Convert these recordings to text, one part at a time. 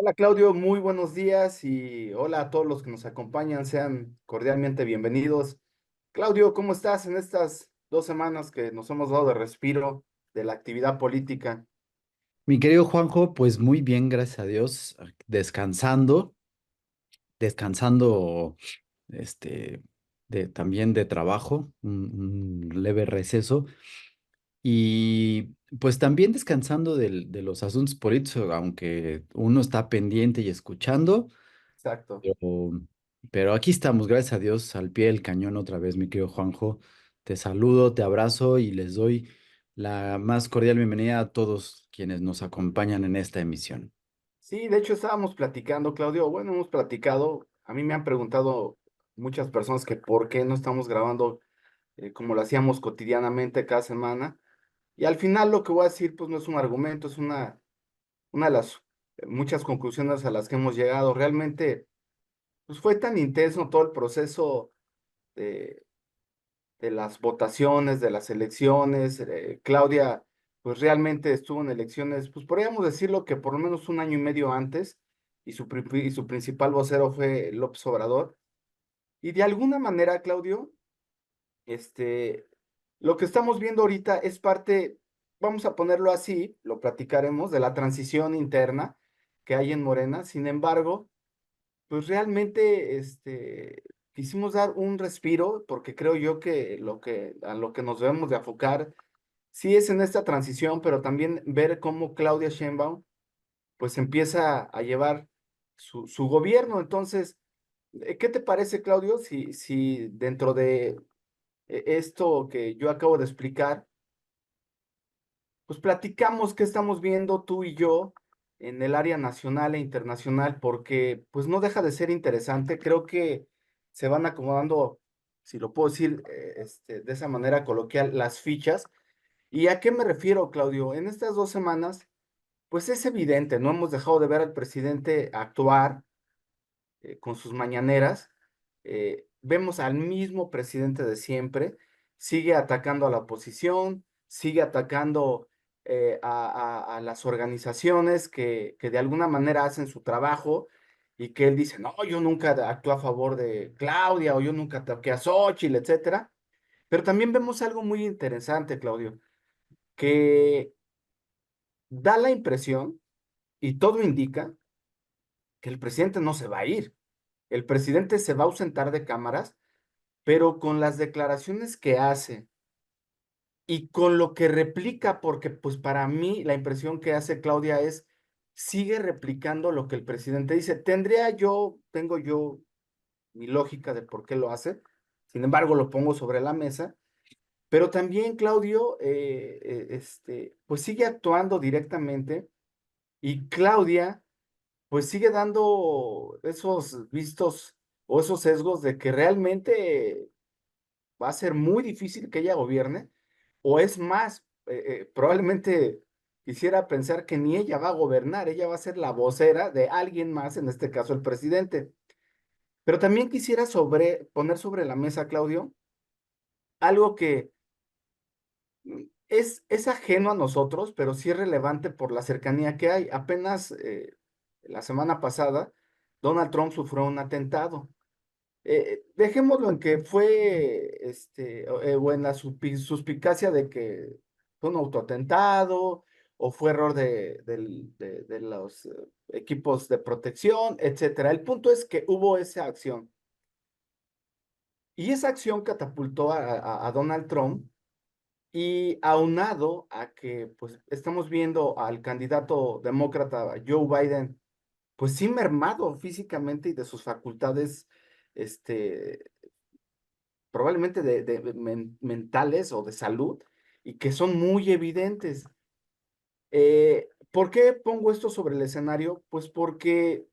Hola Claudio, muy buenos días y hola a todos los que nos acompañan, sean cordialmente bienvenidos. Claudio, ¿cómo estás en estas 2 semanas que nos hemos dado de respiro de la actividad política? Mi querido Juanjo, pues muy bien, gracias a Dios, descansando, este, también de trabajo, un leve receso, y pues también descansando de los asuntos políticos, aunque uno está pendiente y escuchando, Exacto. pero, pero aquí estamos, gracias a Dios, al pie del cañón otra vez, mi querido Juanjo. Te saludo, te abrazo y les doy la más cordial bienvenida a todos quienes nos acompañan en esta emisión. Sí, de hecho estábamos platicando, Claudio, bueno, hemos platicado, a mí me han preguntado muchas personas que por qué no estamos grabando como lo hacíamos cotidianamente cada semana, y al final lo que voy a decir pues no es un argumento, es una de las muchas conclusiones a las que hemos llegado. Realmente pues fue tan intenso todo el proceso de, de las votaciones, de las elecciones. Claudia, pues realmente estuvo en elecciones, pues podríamos decirlo que por lo menos un año y medio antes, y su principal vocero fue López Obrador. Y de alguna manera, Claudio, este, lo que estamos viendo ahorita es parte, vamos a ponerlo así, lo platicaremos, de la transición interna que hay en Morena. Sin embargo, pues realmente, quisimos dar un respiro porque creo yo que a lo que nos debemos de enfocar sí es en esta transición, pero también ver cómo Claudia Sheinbaum pues empieza a llevar su gobierno. Entonces, ¿qué te parece, Claudio, si dentro de esto que yo acabo de explicar, pues platicamos qué estamos viendo tú y yo en el área nacional e internacional, porque pues no deja de ser interesante. Creo que se van acomodando, si lo puedo decir de esa manera coloquial, las fichas. ¿Y a qué me refiero, Claudio? En estas 2 semanas, pues es evidente, no hemos dejado de ver al presidente actuar con sus mañaneras. Vemos al mismo presidente de siempre, sigue atacando a la oposición, sigue atacando a las organizaciones que de alguna manera hacen su trabajo y que él dice, no, yo nunca actué a favor de Claudia o yo nunca ataqué a Xóchitl, etcétera. Pero también vemos algo muy interesante, Claudio, que da la impresión y todo indica que el presidente no se va a ir. El presidente se va a ausentar de cámaras, pero con las declaraciones que hace y con lo que replica, porque pues para mí la impresión que hace Claudia es, sigue replicando lo que el presidente dice. Tengo yo mi lógica de por qué lo hace, sin embargo lo pongo sobre la mesa, pero también Claudio, pues sigue actuando directamente y Claudia, pues sigue dando esos vistos o esos sesgos de que realmente va a ser muy difícil que ella gobierne, o es más, probablemente quisiera pensar que ni ella va a gobernar, ella va a ser la vocera de alguien más, en este caso el presidente. Pero también quisiera poner sobre la mesa, Claudio, algo que es ajeno a nosotros, pero sí es relevante por la cercanía que hay. Apenas la semana pasada, Donald Trump sufrió un atentado. Dejémoslo en que fue, o en la suspicacia de que fue un autoatentado o fue error de los equipos de protección, etcétera. El punto es que hubo esa acción y esa acción catapultó a Donald Trump y aunado a que pues estamos viendo al candidato demócrata Joe Biden pues sí mermado físicamente y de sus facultades este, probablemente mentales o de salud, y que son muy evidentes. ¿Por qué pongo esto sobre el escenario? Pues porque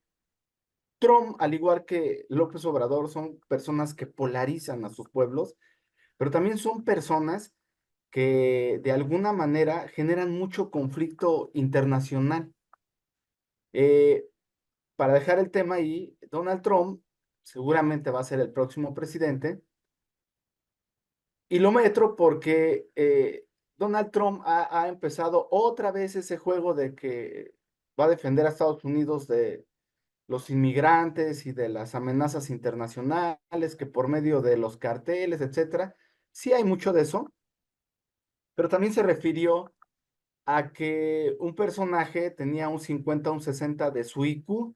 Trump, al igual que López Obrador, son personas que polarizan a sus pueblos, pero también son personas que de alguna manera generan mucho conflicto internacional. Eh, para dejar el tema ahí, Donald Trump seguramente va a ser el próximo presidente. Y lo metro porque Donald Trump ha empezado otra vez ese juego de que va a defender a Estados Unidos de los inmigrantes y de las amenazas internacionales que por medio de los carteles, etcétera. Sí hay mucho de eso, pero también se refirió a que un personaje tenía un 50, un 60 de su IQ.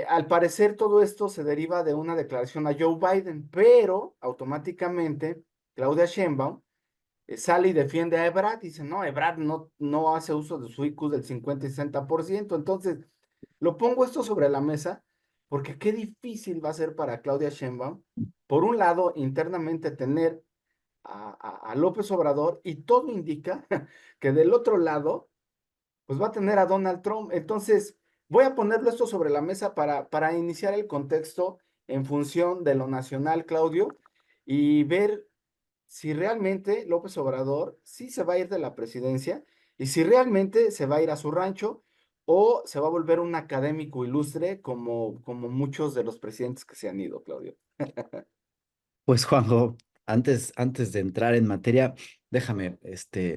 Al parecer todo esto se deriva de una declaración a Joe Biden, pero automáticamente Claudia Sheinbaum sale y defiende a Ebrard, dice, no, Ebrard no hace uso de su IQ del 50 y 60%. Entonces, lo pongo esto sobre la mesa porque qué difícil va a ser para Claudia Sheinbaum, por un lado, internamente tener a López Obrador, y todo indica que del otro lado pues va a tener a Donald Trump. Entonces, voy a ponerlo esto sobre la mesa para iniciar el contexto en función de lo nacional, Claudio, y ver si realmente López Obrador sí se va a ir de la presidencia y si realmente se va a ir a su rancho o se va a volver un académico ilustre como muchos de los presidentes que se han ido, Claudio. Pues Juanjo, antes de entrar en materia, déjame,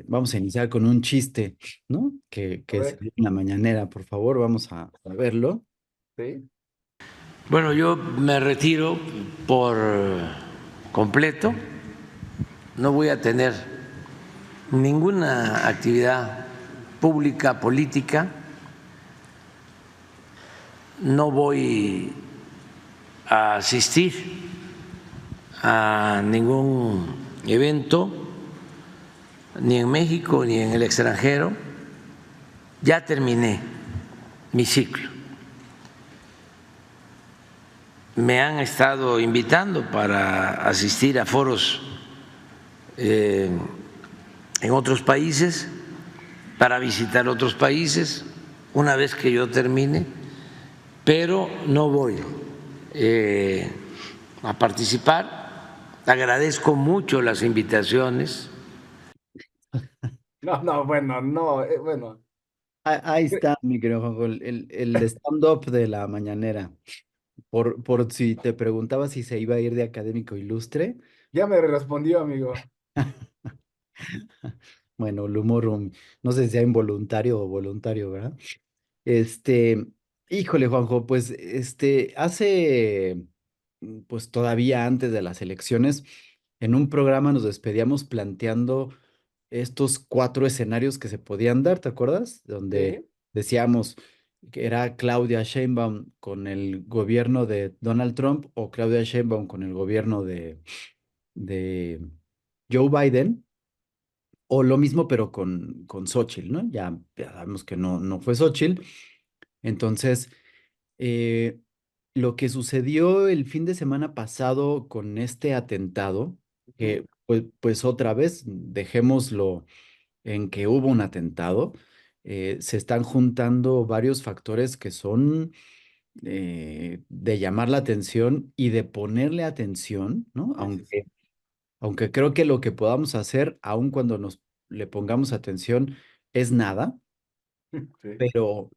vamos a iniciar con un chiste, ¿no? A Que se ver, dio en la mañanera, por favor, vamos a verlo. ¿sí? Bueno, yo me retiro por completo. No voy a tener ninguna actividad pública, política. No voy a asistir a ningún evento, ni en México ni en el extranjero. Ya terminé mi ciclo. Me han estado invitando para asistir a foros en otros países, para visitar otros países una vez que yo termine, pero no voy a participar. Agradezco mucho las invitaciones. No, no, bueno, no, bueno. Ahí está, mi querido Juanjo, el stand-up de la mañanera. Por si te preguntaba si se iba a ir de académico ilustre. Ya me respondió, amigo. Bueno, el humor, no sé si sea involuntario o voluntario, ¿verdad? Este, híjole, Juanjo, pues hace, pues todavía antes de las elecciones, en un programa nos despedíamos planteando estos cuatro escenarios que se podían dar, ¿te acuerdas? Donde Sí, decíamos que era Claudia Sheinbaum con el gobierno de Donald Trump o Claudia Sheinbaum con el gobierno de Joe Biden. O lo mismo, pero con Xóchitl, ¿no? Ya sabemos que no fue Xóchitl. Entonces, eh, lo que sucedió el fin de semana pasado con este atentado, ujú, que pues otra vez, dejémoslo en que hubo un atentado, se están juntando varios factores que son de llamar la atención y de ponerle atención, ¿no? sí, sí, sí. Aunque creo que lo que podamos hacer, aun cuando nos le pongamos atención, es nada, Sí, pero,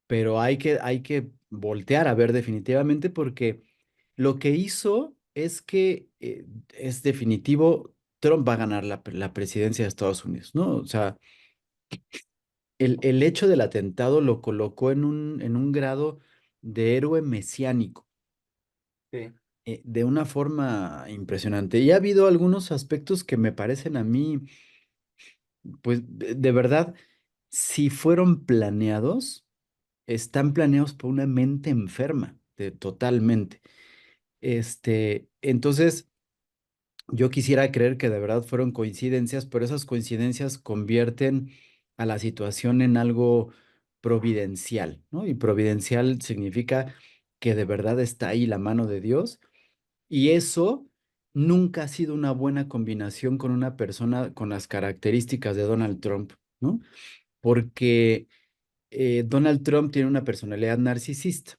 pero hay que voltear a ver definitivamente porque lo que hizo es que es definitivo, Trump va a ganar la presidencia de Estados Unidos, ¿no? O sea, el hecho del atentado lo colocó en un grado de héroe mesiánico, sí. de una forma impresionante. Y ha habido algunos aspectos que me parecen a mí, pues, de verdad, si fueron planeados, están planeados por una mente enferma, totalmente. Entonces, yo quisiera creer que de verdad fueron coincidencias, pero esas coincidencias convierten a la situación en algo providencial, ¿no? Y providencial significa que de verdad está ahí la mano de Dios, y eso nunca ha sido una buena combinación con una persona con las características de Donald Trump, ¿no? Porque Donald Trump tiene una personalidad narcisista.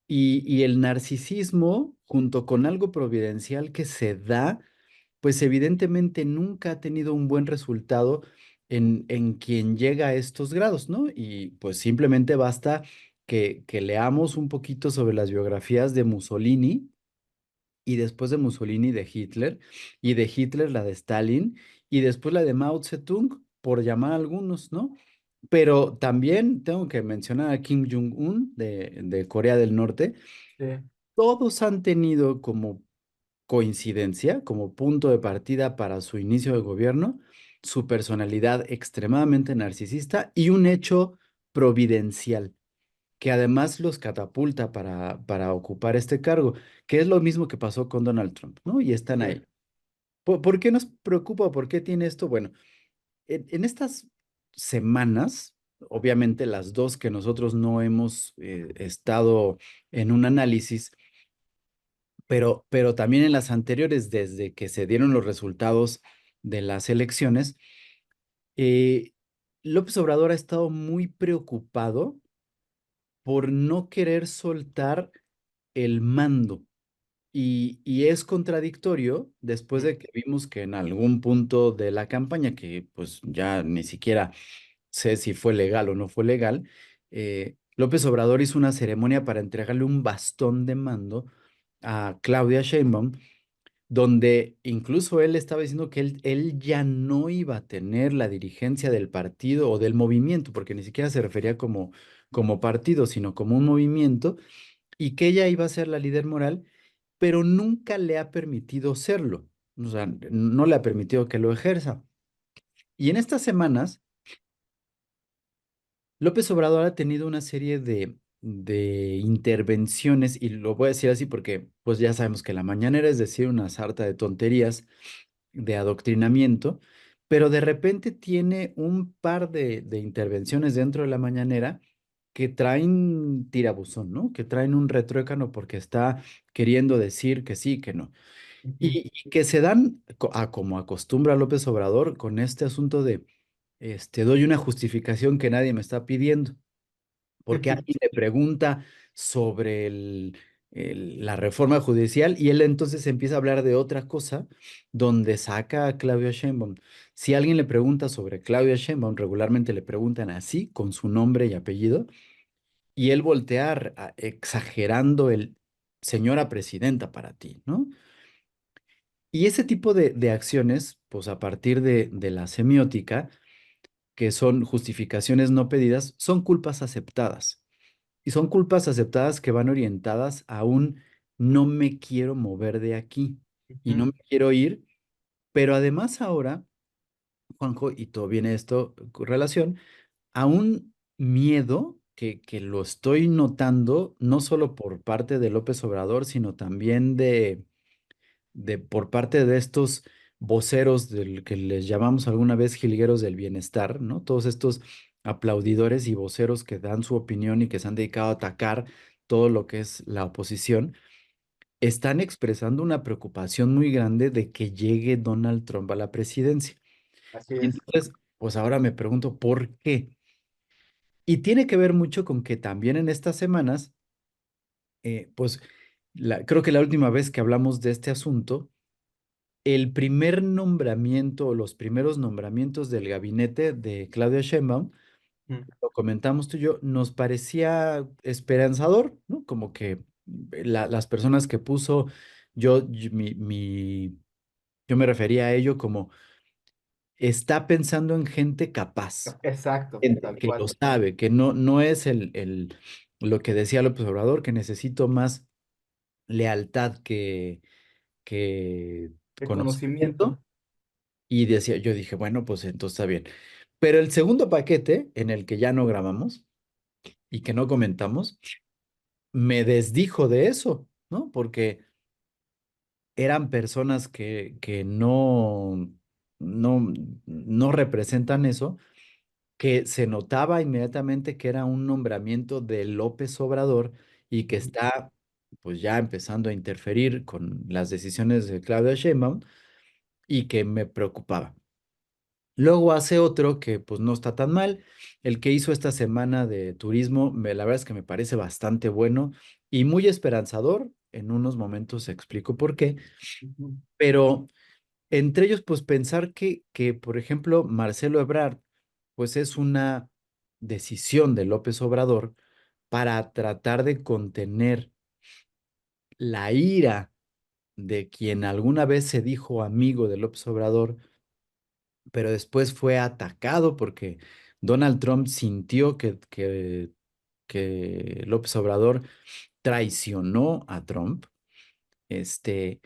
Y el narcisismo, junto con algo providencial que se da, pues evidentemente nunca ha tenido un buen resultado en quien llega a estos grados, ¿no? Y pues simplemente basta que leamos un poquito sobre las biografías de Mussolini y después de Mussolini de Hitler, y de Hitler la de Stalin, y después la de Mao Zedong, por llamar a algunos, ¿no? pero también tengo que mencionar a Kim Jong-un de Corea del Norte. Sí. Todos han tenido como coincidencia, como punto de partida para su inicio de gobierno, su personalidad extremadamente narcisista y un hecho providencial, que además los catapulta para ocupar este cargo, que es lo mismo que pasó con Donald Trump, ¿no? Y están Sí. ahí. ¿Por qué nos preocupa? ¿Por qué tiene esto? Bueno, en estas semanas, obviamente las dos que nosotros no hemos estado en un análisis, pero también en las anteriores, desde que se dieron los resultados de las elecciones, eh, López Obrador ha estado muy preocupado por no querer soltar el mando. Y es contradictorio después Mm. de que vimos que en algún punto de la campaña, que pues ya ni siquiera sé si fue legal o no fue legal, López Obrador hizo una ceremonia para entregarle un bastón de mando a Claudia Sheinbaum, donde incluso él estaba diciendo que él ya no iba a tener la dirigencia del partido o del movimiento, porque ni siquiera se refería como partido, sino como un movimiento, y que ella iba a ser la líder moral, pero nunca le ha permitido serlo. O sea, no le ha permitido que lo ejerza. Y en estas semanas, López Obrador ha tenido una serie de intervenciones, y lo voy a decir así porque pues ya sabemos que la mañanera es decir una sarta de tonterías de adoctrinamiento, pero de repente tiene un par de intervenciones dentro de la mañanera que traen tirabuzón, ¿no? Que traen un retruécano porque está queriendo decir que sí, que no. Ujú. Y que se dan, como acostumbra López Obrador, con este asunto de, doy una justificación que nadie me está pidiendo, porque alguien le pregunta sobre la reforma judicial y él entonces empieza a hablar de otra cosa donde saca a Claudia Sheinbaum. Si alguien le pregunta sobre Claudia Sheinbaum, regularmente le preguntan así, con su nombre y apellido, y él voltear exagerando el señora presidenta para ti, ¿no? Y ese tipo de acciones, pues a partir de la semiótica, que son justificaciones no pedidas, son culpas aceptadas. Y son culpas aceptadas que van orientadas a un no me quiero mover de aquí y no Ujú. me quiero ir, pero además ahora, Juanjo, y todo viene esto con relación, a un miedo que lo estoy notando no solo por parte de López Obrador, sino también de por parte de estos voceros del que les llamamos alguna vez jilgueros del bienestar, ¿no? Todos estos aplaudidores y voceros que dan su opinión y que se han dedicado a atacar todo lo que es la oposición, están expresando una preocupación muy grande de que llegue Donald Trump a la presidencia. Así Y es. entonces, pues ahora me pregunto, ¿por qué? Y tiene que ver mucho con que también en estas semanas, pues creo que la última vez que hablamos de este asunto, el primer nombramiento o los primeros nombramientos del gabinete de Claudia Sheinbaum, Mm. lo comentamos tú y yo, nos parecía esperanzador, ¿no? Como que las personas que puso, yo me refería a ello como está pensando en gente capaz, Exacto, gente tal que cual. lo sabe, que no es lo que decía López Obrador, que necesito más lealtad que Reconocimiento. conocimiento. Y decía, yo dije, bueno, pues entonces está bien. Pero el segundo paquete, en el que ya no grabamos y que no comentamos, me desdijo de eso, ¿no? Porque eran personas que no representan eso, que se notaba inmediatamente que era un nombramiento de López Obrador y que Ujú. está pues ya empezando a interferir con las decisiones de Claudia Sheinbaum y que me preocupaba. Luego hace otro que pues no está tan mal. El que hizo esta semana de turismo, la verdad es que me parece bastante bueno y muy esperanzador. En unos momentos explico por qué. Ujú. Pero entre ellos, pues pensar que, por ejemplo, Marcelo Ebrard, pues es una decisión de López Obrador para tratar de contener la ira de quien alguna vez se dijo amigo de López Obrador, pero después fue atacado porque Donald Trump sintió que López Obrador traicionó a Trump, este,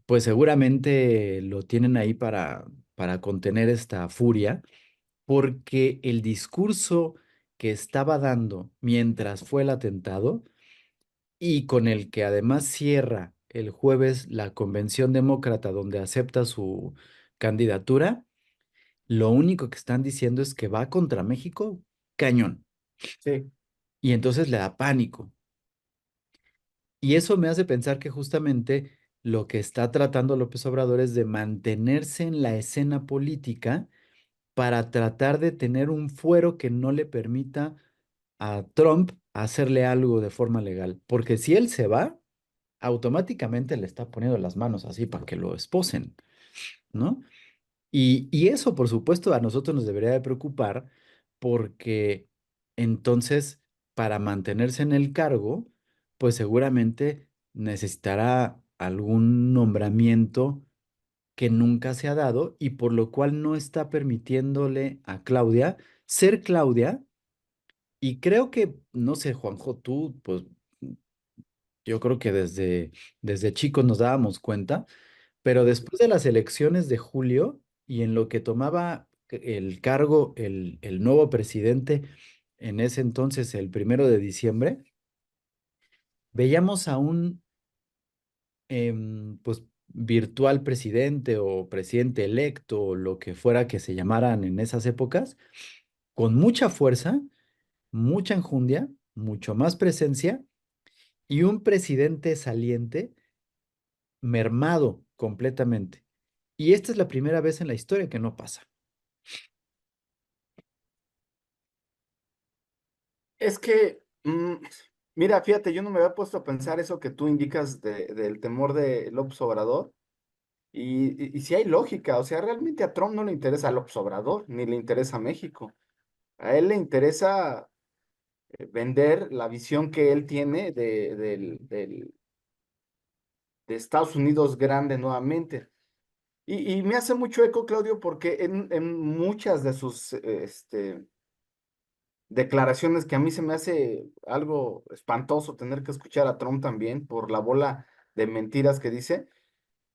pues seguramente lo tienen ahí para contener esta furia, porque el discurso que estaba dando mientras fue el atentado y con el que además cierra el jueves la convención demócrata donde acepta su candidatura, lo único que están diciendo es que va contra México cañón. Sí. Y entonces le da pánico. Y eso me hace pensar que justamente lo que está tratando López Obrador es de mantenerse en la escena política para tratar de tener un fuero que no le permita a Trump hacerle algo de forma legal. Porque si él se va, automáticamente le está poniendo las manos así para que lo esposen, ¿no? Y eso, por supuesto, a nosotros nos debería de preocupar porque entonces, para mantenerse en el cargo, pues seguramente necesitará algún nombramiento que nunca se ha dado y por lo cual no está permitiéndole a Claudia ser Claudia. Y creo que, no sé, Juanjo, tú, pues yo creo que desde chicos nos dábamos cuenta, pero después de las elecciones de julio y en lo que tomaba el cargo el nuevo presidente, en ese entonces, el 1 de diciembre, veíamos a un pues virtual presidente o presidente electo o lo que fuera que se llamaran en esas épocas, con mucha fuerza, mucha enjundia, mucho más presencia y un presidente saliente mermado completamente. Y esta es la primera vez en la historia que no pasa. Es que, mira, fíjate, yo no me había puesto a pensar eso que tú indicas del temor de López Obrador. Y sí hay lógica, o sea, realmente a Trump no le interesa López Obrador, ni le interesa México. A él le interesa vender la visión que él tiene de Estados Unidos grande nuevamente. Y me hace mucho eco, Claudio, porque en muchas de sus declaraciones que a mí se me hace algo espantoso tener que escuchar a Trump también por la bola de mentiras que dice.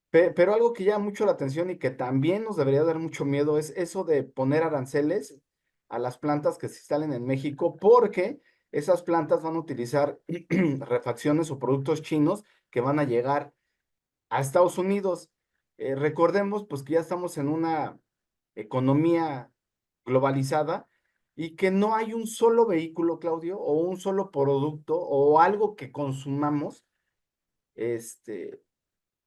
Pero algo que llama mucho la atención y que también nos debería dar mucho miedo es eso de poner aranceles a las plantas que se instalen en México, porque esas plantas van a utilizar refacciones o productos chinos que van a llegar a Estados Unidos. Recordemos pues que ya estamos en una economía globalizada y que no hay un solo vehículo, Claudio, o un solo producto o algo que consumamos, este,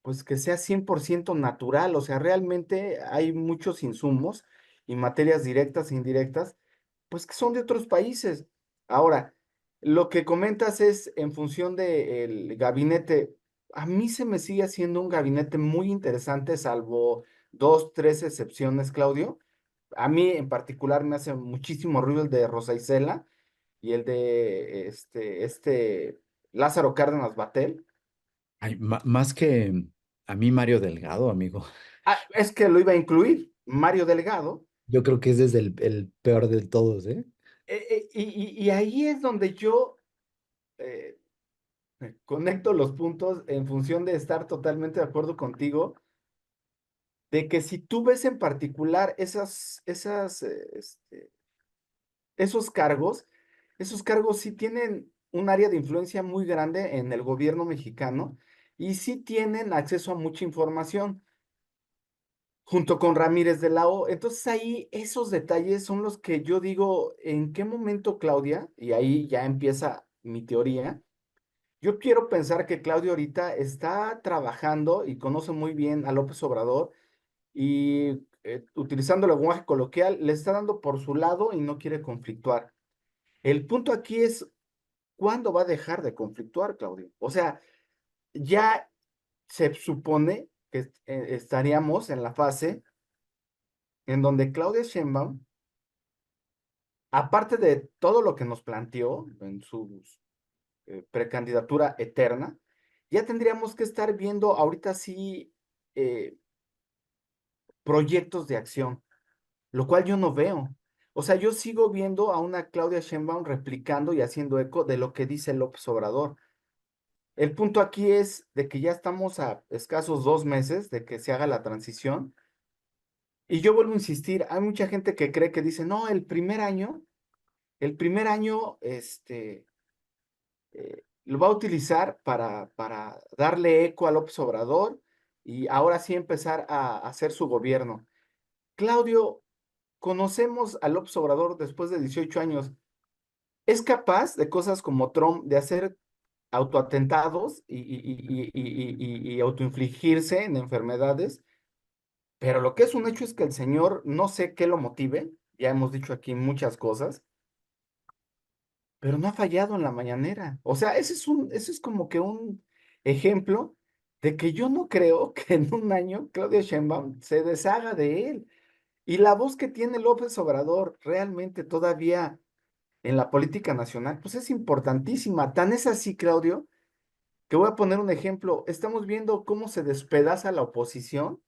pues que sea 100% natural, o sea, realmente hay muchos insumos y materias directas e indirectas, pues que son de otros países. Ahora, lo que comentas es en función del gabinete, a mí se me sigue haciendo un gabinete muy interesante, salvo dos, tres excepciones, Claudio. A mí en particular me hace muchísimo ruido el de Rosa Isela y el de Lázaro Cárdenas Batel. Ay, más que a mí, Mario Delgado, amigo. Ah, es que lo iba a incluir, Mario Delgado. Yo creo que es desde el peor de todos, ¿eh? Y ahí es donde yo eh, conecto los puntos en función de estar totalmente de acuerdo contigo, de que si tú ves en particular esos cargos sí tienen un área de influencia muy grande en el gobierno mexicano y sí tienen acceso a mucha información, junto con Ramírez de la O. Entonces ahí esos detalles son los que yo digo, ¿en qué momento Claudia? Y ahí ya empieza mi teoría. Yo quiero pensar que Claudia ahorita está trabajando y conoce muy bien a López Obrador y utilizando el lenguaje coloquial, le está dando por su lado y no quiere conflictuar. El punto aquí es, ¿cuándo va a dejar de conflictuar, Claudio? O sea, ya se supone que estaríamos en la fase en donde Claudia Sheinbaum, aparte de todo lo que nos planteó en su precandidatura eterna, ya tendríamos que estar viendo ahorita sí eh, proyectos de acción, lo cual yo no veo. O sea, yo sigo viendo a una Claudia Sheinbaum replicando y haciendo eco de lo que dice López Obrador. El punto aquí es de que ya estamos a escasos 2 meses de que se haga la transición. Y yo vuelvo a insistir, hay mucha gente que cree que dice, no, el primer año, lo va a utilizar para darle eco a López Obrador y ahora sí empezar a hacer su gobierno. Claudio, conocemos a López Obrador después de 18 años. Es capaz de cosas como Trump, de hacer autoatentados y autoinfligirse en enfermedades, pero lo que es un hecho es que el señor no sé qué lo motive, ya hemos dicho aquí muchas cosas, pero no ha fallado en la mañanera. O sea, ese es como que un ejemplo de que yo no creo que en un año Claudia Sheinbaum se deshaga de él. Y la voz que tiene López Obrador realmente todavía en la política nacional, pues es importantísima. Tan es así, Claudio, que voy a poner un ejemplo. Estamos viendo cómo se despedaza la oposición,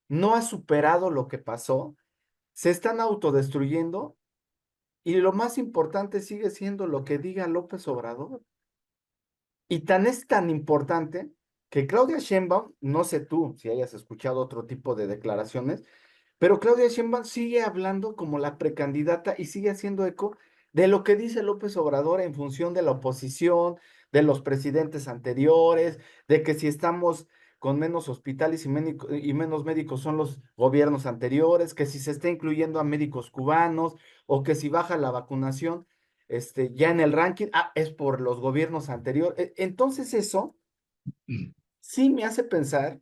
no ha superado lo que pasó, se están autodestruyendo y lo más importante sigue siendo lo que diga López Obrador. Y tan es tan importante que Claudia Sheinbaum, no sé tú si hayas escuchado otro tipo de declaraciones, pero Claudia Sheinbaum sigue hablando como la precandidata y sigue haciendo eco de lo que dice López Obrador en función de la oposición, de los presidentes anteriores, de que si estamos con menos hospitales y menos médicos son los gobiernos anteriores, que si se está incluyendo a médicos cubanos o que si baja la vacunación, ya en el ranking, es por los gobiernos anteriores. Entonces eso sí me hace pensar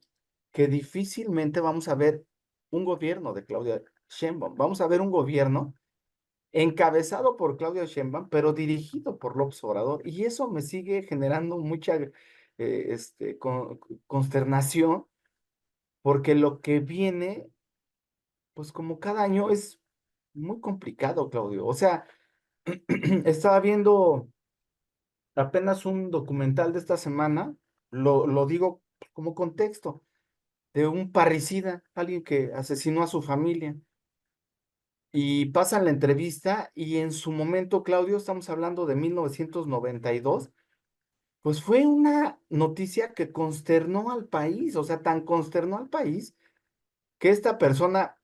que difícilmente vamos a ver un gobierno de Claudia Sheinbaum. Vamos a ver un gobierno encabezado por Claudia Sheinbaum, pero dirigido por López Obrador. Y eso me sigue generando mucha consternación, porque lo que viene, pues como cada año es muy complicado, Claudio. O sea, estaba viendo apenas un documental de esta semana, lo digo como contexto de un parricida, alguien que asesinó a su familia. Y pasan la entrevista y en su momento, Claudio, estamos hablando de 1992, pues fue una noticia que consternó al país, o sea, tan consternó al país que esta persona,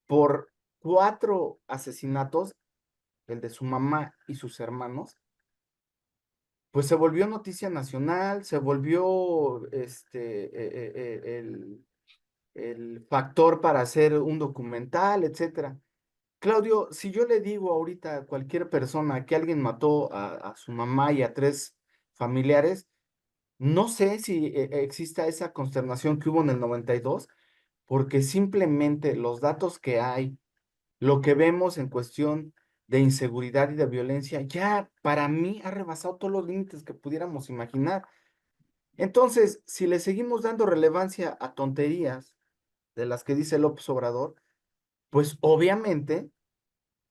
por 4 asesinatos, el de su mamá y sus hermanos, pues se volvió noticia nacional, se volvió el factor para hacer un documental, etcétera. Claudio, si yo le digo ahorita a cualquier persona que alguien mató a su mamá y a 3 familiares, no sé si exista esa consternación que hubo en el 92, porque simplemente los datos que hay, lo que vemos en cuestión de inseguridad y de violencia, ya para mí ha rebasado todos los límites que pudiéramos imaginar. Entonces, si le seguimos dando relevancia a tonterías de las que dice López Obrador, pues obviamente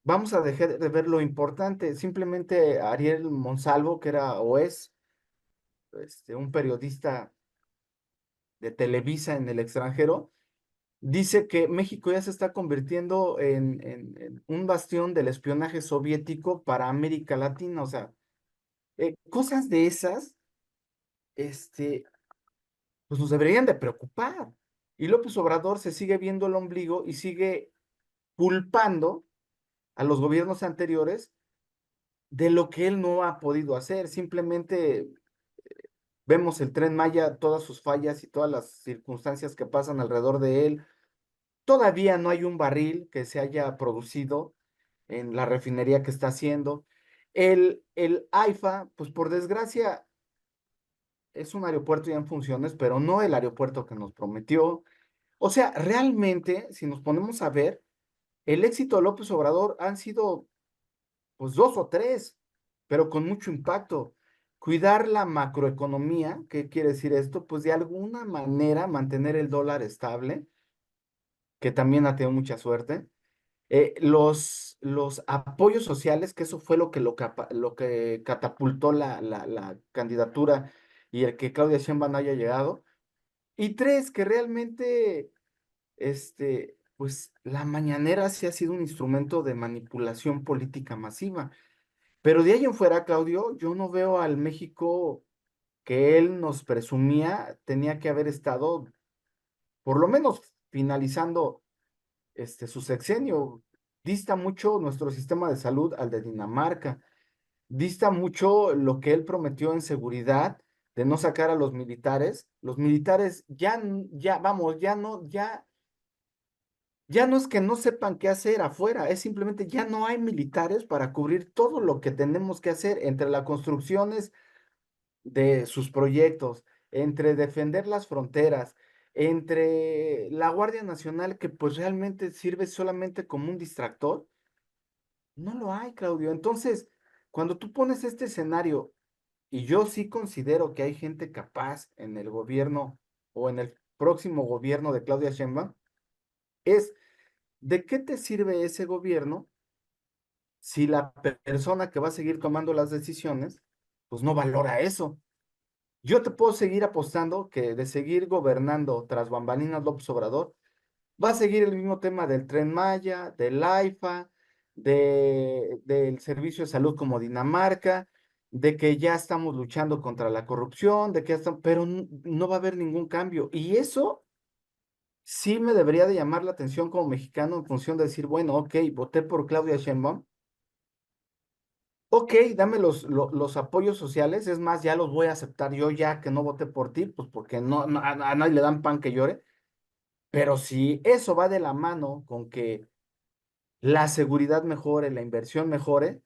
vamos a dejar de ver lo importante. Simplemente Ariel Monsalvo, que era o es un periodista de Televisa en el extranjero, dice que México ya se está convirtiendo en un bastión del espionaje soviético para América Latina. O sea, cosas de esas, pues nos deberían de preocupar. Y López Obrador se sigue viendo el ombligo y sigue culpando a los gobiernos anteriores de lo que él no ha podido hacer. Simplemente vemos el Tren Maya, todas sus fallas y todas las circunstancias que pasan alrededor de él. Todavía no hay un barril que se haya producido en la refinería que está haciendo. El AIFA, pues por desgracia, es un aeropuerto ya en funciones, pero no el aeropuerto que nos prometió. O sea, realmente, si nos ponemos a ver, el éxito de López Obrador han sido pues 2 o 3, pero con mucho impacto. Cuidar la macroeconomía, ¿qué quiere decir esto? Pues de alguna manera mantener el dólar estable, que también ha tenido mucha suerte. Los apoyos sociales, que eso fue lo que catapultó la candidatura y el que Claudia Sheinbaum haya llegado. Y 3, que realmente pues la mañanera sí ha sido un instrumento de manipulación política masiva. Pero de ahí en fuera, Claudio, yo no veo al México que él nos presumía, tenía que haber estado, por lo menos finalizando su sexenio. Dista mucho nuestro sistema de salud al de Dinamarca. Dista mucho lo que él prometió en seguridad de no sacar a los militares. Los militares ya, vamos, ya no es que no sepan qué hacer afuera, es simplemente ya no hay militares para cubrir todo lo que tenemos que hacer entre las construcciones de sus proyectos, entre defender las fronteras, entre la Guardia Nacional que pues realmente sirve solamente como un distractor. No lo hay, Claudio. Entonces, cuando tú pones este escenario, y yo sí considero que hay gente capaz en el gobierno o en el próximo gobierno de Claudia Sheinbaum, es ¿de qué te sirve ese gobierno si la persona que va a seguir tomando las decisiones, pues no valora eso? Yo te puedo seguir apostando que de seguir gobernando tras bambalinas López Obrador, va a seguir el mismo tema del Tren Maya, del AIFA, del servicio de salud como Dinamarca, de que ya estamos luchando contra la corrupción, de que ya estamos, pero no va a haber ningún cambio. Y eso sí me debería de llamar la atención como mexicano en función de decir, bueno, ok, voté por Claudia Sheinbaum. Ok, dame los apoyos sociales, es más, ya los voy a aceptar yo ya que no voté por ti, pues porque a nadie le dan pan que llore, pero si eso va de la mano con que la seguridad mejore, la inversión mejore,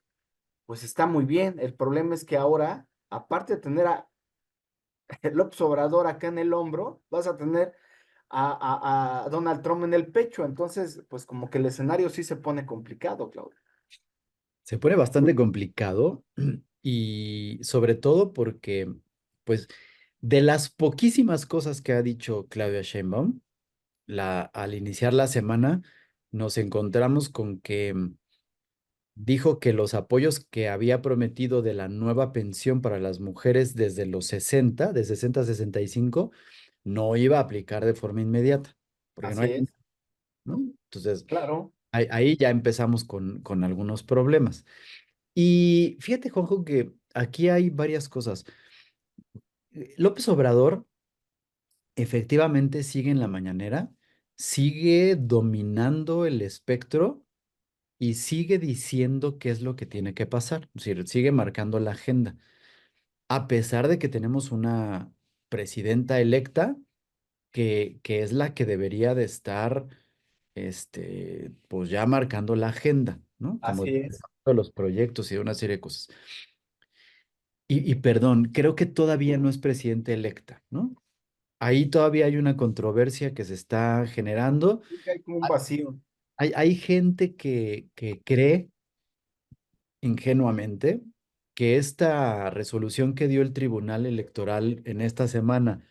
pues está muy bien. El problema es que ahora, aparte de tener a López Obrador acá en el hombro, vas a tener a Donald Trump en el pecho, entonces, pues como que el escenario sí se pone complicado, Claudio. Se pone bastante complicado y sobre todo porque, pues, de las poquísimas cosas que ha dicho Claudia Sheinbaum, al iniciar la semana, nos encontramos con que dijo que los apoyos que había prometido de la nueva pensión para las mujeres desde los 60, de 60 a 65, no iba a aplicar de forma inmediata, porque no Así hay, es, ¿no? Entonces, claro. ahí ya empezamos con algunos problemas. Y fíjate, Juanjo, que aquí hay varias cosas. López Obrador efectivamente sigue en la mañanera, sigue dominando el espectro y sigue diciendo qué es lo que tiene que pasar. Es decir, sigue marcando la agenda. A pesar de que tenemos una presidenta electa que es la que debería de estar, pues ya marcando la agenda, ¿no? Como Así es. de los proyectos y de una serie de cosas. Y perdón, creo que todavía no es presidenta electa, ¿no? Ahí todavía hay una controversia que se está generando. Sí, hay como un Hay, vacío. hay gente que cree ingenuamente que esta resolución que dio el Tribunal Electoral en esta semana,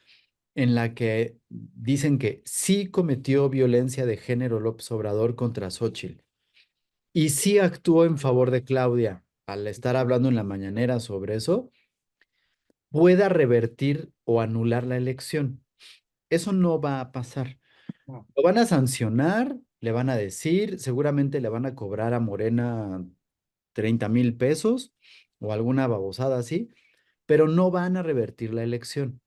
en la que dicen que sí cometió violencia de género López Obrador contra Xóchitl y sí actuó en favor de Claudia al estar hablando en la mañanera sobre eso, pueda revertir o anular la elección. Eso no va a pasar. No, Lo van a sancionar, le van a decir, seguramente le van a cobrar a Morena 30,000 pesos o alguna babosada así, pero no van a revertir la elección.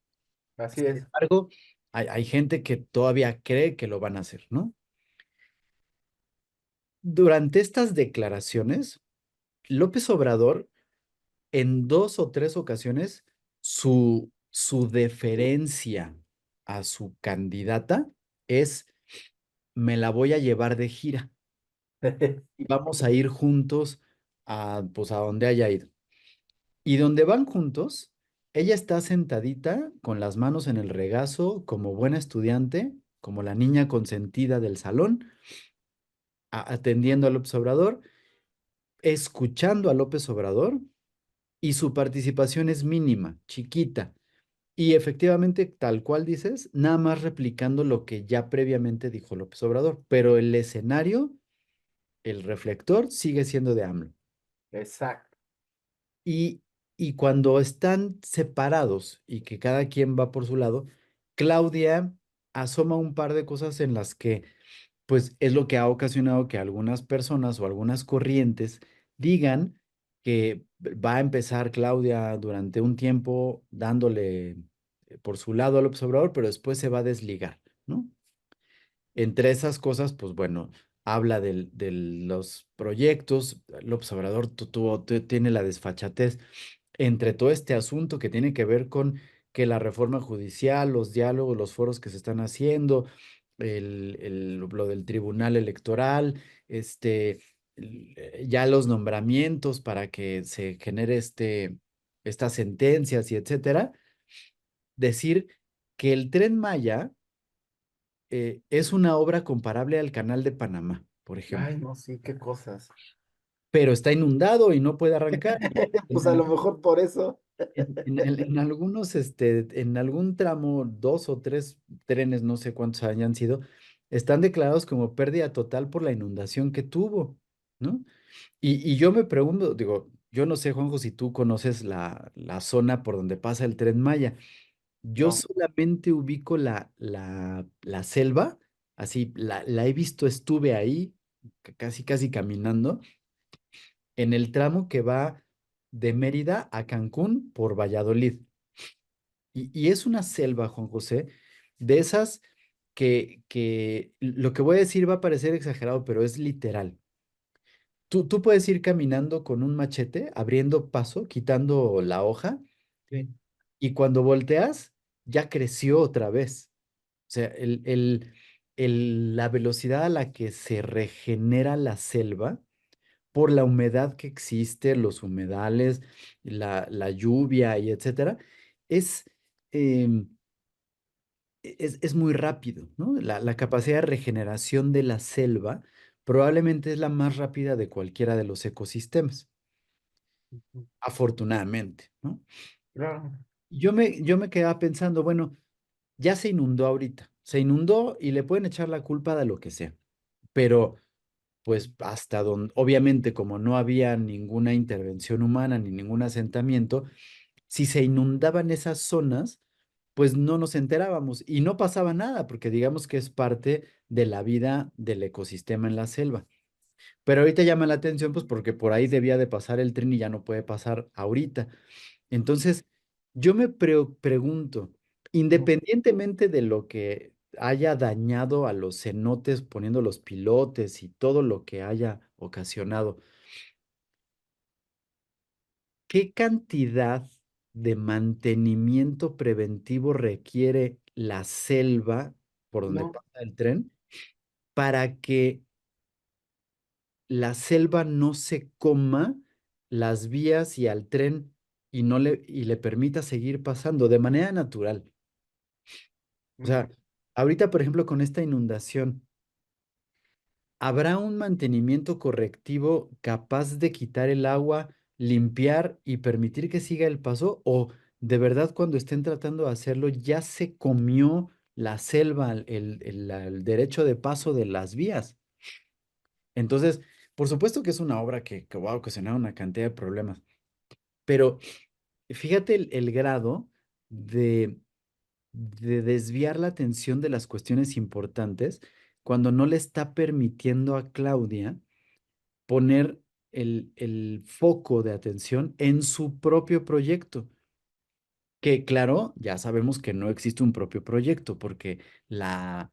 así Sin es. embargo, hay gente que todavía cree que lo van a hacer, ¿no? Durante estas declaraciones, López Obrador, en 2 o 3 ocasiones, su deferencia a su candidata es, me la voy a llevar de gira y vamos a ir juntos pues, a donde haya ido. Y donde van juntos, ella está sentadita con las manos en el regazo, como buena estudiante, como la niña consentida del salón, atendiendo a López Obrador, escuchando a López Obrador, y su participación es mínima, chiquita. Y efectivamente, tal cual dices, nada más replicando lo que ya previamente dijo López Obrador, pero el escenario, el reflector sigue siendo de AMLO. Exacto. Y, y cuando están separados y que cada quien va por su lado, Claudia asoma un par de cosas en las que pues es lo que ha ocasionado que algunas personas o algunas corrientes digan que va a empezar Claudia durante un tiempo dándole por su lado al observador, pero después se va a desligar, ¿no? Entre esas cosas, pues bueno, habla de los proyectos, el observador tiene la desfachatez entre todo este asunto que tiene que ver con que la reforma judicial, los diálogos, los foros que se están haciendo, lo del tribunal electoral, ya los nombramientos para que se genere estas sentencias y etcétera, decir que el Tren Maya es una obra comparable al Canal de Panamá, por ejemplo, Ay, no, sí, qué cosas. pero está inundado y no puede arrancar. Pues a lo mejor por eso. En algunos, en algún tramo, dos o tres trenes, no sé cuántos hayan sido, están declarados como pérdida total por la inundación que tuvo, ¿no? Y yo me pregunto, digo, yo no sé, Juanjo, si tú conoces la zona por donde pasa el Tren Maya. Yo No. solamente ubico la selva, así, la he visto, estuve ahí, casi, casi caminando, en el tramo que va de Mérida a Cancún por Valladolid. Y es una selva, Juan José, de esas que lo que voy a decir va a parecer exagerado, pero es literal. Tú puedes ir caminando con un machete, abriendo paso, quitando la hoja, Sí. y cuando volteas, ya creció otra vez. O sea, la velocidad a la que se regenera la selva por la humedad que existe, los humedales, la lluvia y etcétera, es, em, es muy rápido, ¿no? La capacidad de regeneración de la selva probablemente es la más rápida de cualquiera de los ecosistemas, Ujú. afortunadamente, ¿no? Claro. Yo me quedaba pensando, bueno, ya se inundó ahorita, se inundó y le pueden echar la culpa de lo que sea, pero pues hasta donde, obviamente como no había ninguna intervención humana ni ningún asentamiento, si se inundaban esas zonas, pues no nos enterábamos y no pasaba nada, porque digamos que es parte de la vida del ecosistema en la selva. Pero ahorita llama la atención, pues porque por ahí debía de pasar el tren y ya no puede pasar ahorita. Entonces, yo me pregunto, Ujú. independientemente de lo que haya dañado a los cenotes poniendo los pilotes y todo lo que haya ocasionado, ¿qué cantidad de mantenimiento preventivo requiere la selva por donde No, pasa el tren para que la selva no se coma las vías y al tren y le permita seguir pasando de manera natural? O mm, sea, ahorita, por ejemplo, con esta inundación, ¿habrá un mantenimiento correctivo capaz de quitar el agua, limpiar y permitir que siga el paso? ¿O de verdad cuando estén tratando de hacerlo ya se comió la selva, el derecho de paso de las vías? Entonces, por supuesto que es una obra que va a ocasionar una cantidad de problemas, pero fíjate el grado de desviar la atención de las cuestiones importantes cuando no le está permitiendo a Claudia poner el foco de atención en su propio proyecto. Que claro, ya sabemos que no existe un propio proyecto porque la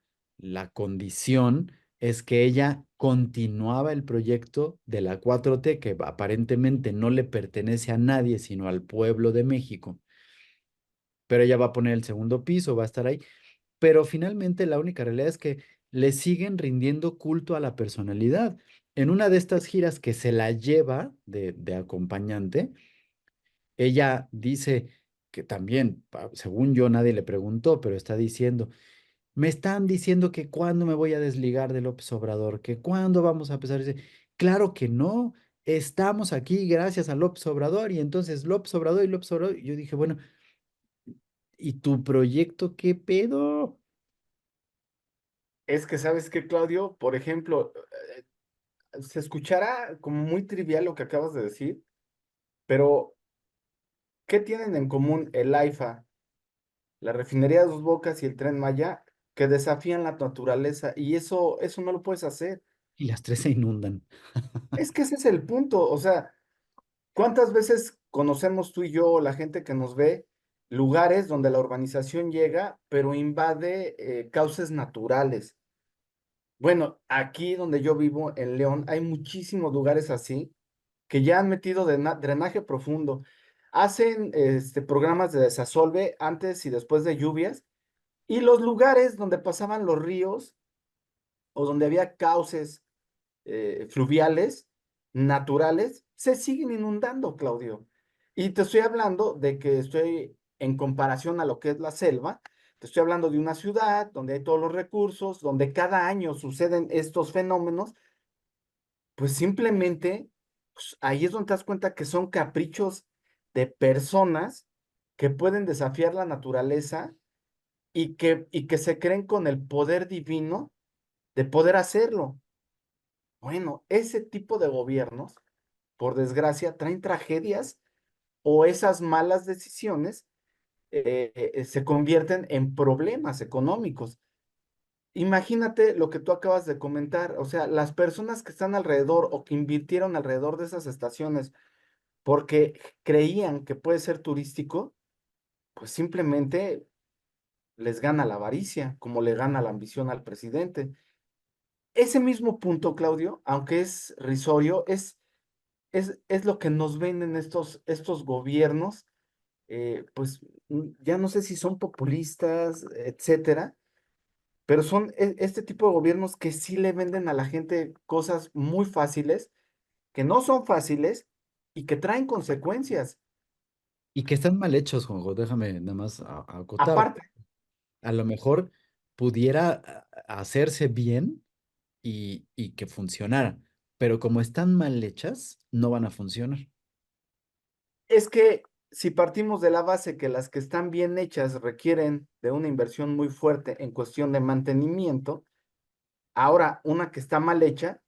condición es que ella continuaba el proyecto de la 4T que aparentemente no le pertenece a nadie sino al pueblo de México, pero ella va a poner el segundo piso, va a estar ahí. Pero finalmente la única realidad es que le siguen rindiendo culto a la personalidad. En una de estas giras que se la lleva de acompañante, ella dice que también, según yo, nadie le preguntó, pero está diciendo, me están diciendo que cuándo me voy a desligar de López Obrador, que cuándo vamos a empezar. Dice, claro que no, estamos aquí gracias a López Obrador y entonces López Obrador y López Obrador. Y yo dije, bueno, ¿y tu proyecto qué pedo? es que sabes que, Claudio, por ejemplo, se escuchará como muy trivial lo que acabas de decir, pero ¿qué tienen en común el AIFA, la refinería de Dos Bocas y el Tren Maya? que desafían la naturaleza y eso no lo puedes hacer. Y las tres se inundan. Es que ese es el punto, o sea, ¿cuántas veces conocemos tú y yo, la gente que nos ve, lugares donde la urbanización llega, pero invade cauces naturales? Bueno, aquí donde yo vivo, en León, hay muchísimos lugares así que ya han metido drenaje profundo. Hacen programas de desasolve antes y después de lluvias y los lugares donde pasaban los ríos o donde había cauces fluviales naturales se siguen inundando, Claudio. Y te estoy hablando de que estoy en comparación a lo que es la selva, te estoy hablando de una ciudad donde hay todos los recursos, donde cada año suceden estos fenómenos, pues simplemente pues, ahí es donde te das cuenta que son caprichos de personas que pueden desafiar la naturaleza y que se creen con el poder divino de poder hacerlo. Bueno, ese tipo de gobiernos, por desgracia, traen tragedias o esas malas decisiones se convierten en problemas económicos. Imagínate lo que tú acabas de comentar, o sea, las personas que están alrededor o que invirtieron alrededor de esas estaciones porque creían que puede ser turístico, pues simplemente les gana la avaricia, como le gana la ambición al presidente. Ese mismo punto, Claudio, aunque es risorio, es lo que nos venden estos gobiernos, pues ya no sé si son populistas, etcétera, pero son este tipo de gobiernos que sí le venden a la gente cosas muy fáciles, que no son fáciles y que traen consecuencias. Y que están mal hechos, Juanjo. Déjame nada más acotar. Aparte, A lo mejor pudiera hacerse bien y que funcionara, pero como están mal hechas, no van a funcionar. es que si partimos de la base que las que están bien hechas requieren de una inversión muy fuerte en cuestión de mantenimiento, ahora una que está mal hecha,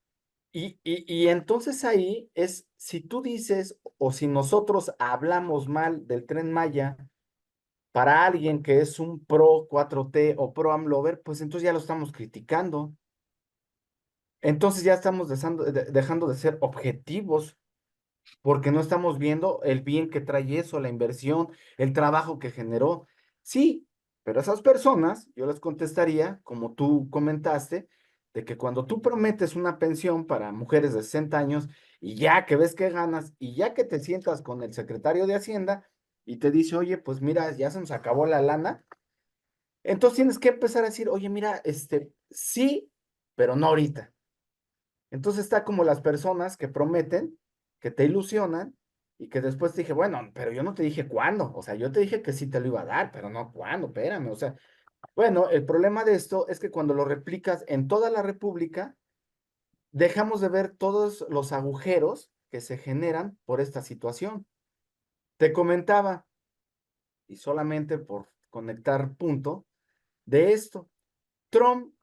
y entonces ahí es, si tú dices o si nosotros hablamos mal del Tren Maya para alguien que es un pro 4T o pro AMLover, pues entonces ya lo estamos criticando. Entonces ya estamos dejando de ser objetivos porque no estamos viendo el bien que trae eso, la inversión, el trabajo que generó. Sí, pero esas personas, yo les contestaría, como tú comentaste, de que cuando tú prometes una pensión para mujeres de 60 años y ya que ves que ganas y ya que te sientas con el secretario de Hacienda y te dice, oye, pues mira, ya se nos acabó la lana, entonces tienes que empezar a decir, oye, mira, sí, pero no ahorita. Entonces está como las personas que prometen, que te ilusionan y que después te dije, bueno, pero yo no te dije cuándo, o sea, yo te dije que sí te lo iba a dar, pero no cuándo, espérame, o sea, bueno, el problema de esto es que cuando lo replicas en toda la República, dejamos de ver todos los agujeros que se generan por esta situación. Te comentaba, y solamente por conectar punto, de esto. Trump,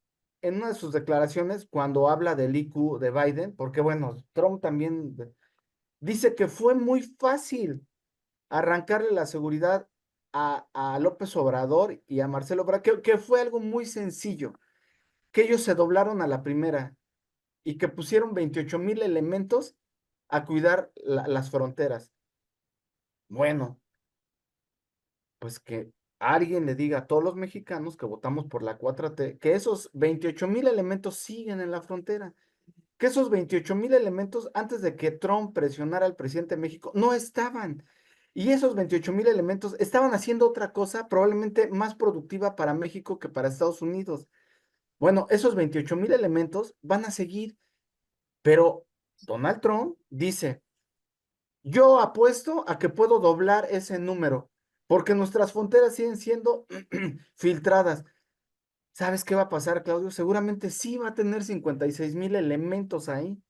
en una de sus declaraciones, cuando habla del IQ de Biden, porque bueno, Trump también dice que fue muy fácil arrancarle la seguridad a López Obrador y a Marcelo Ebrard, que fue algo muy sencillo, que ellos se doblaron a la primera y que pusieron 28,000 elementos a cuidar las fronteras. Bueno, pues que alguien le diga a todos los mexicanos que votamos por la 4T que esos 28,000 elementos siguen en la frontera, que esos 28,000 elementos antes de que Trump presionara al presidente de México no estaban. Y esos 28,000 elementos estaban haciendo otra cosa probablemente más productiva para México que para Estados Unidos. Bueno, esos 28,000 elementos van a seguir, pero Donald Trump dice, yo apuesto a que puedo doblar ese número, porque nuestras fronteras siguen siendo filtradas. ¿Sabes qué va a pasar, Claudio? Seguramente sí va a tener 56,000 elementos ahí.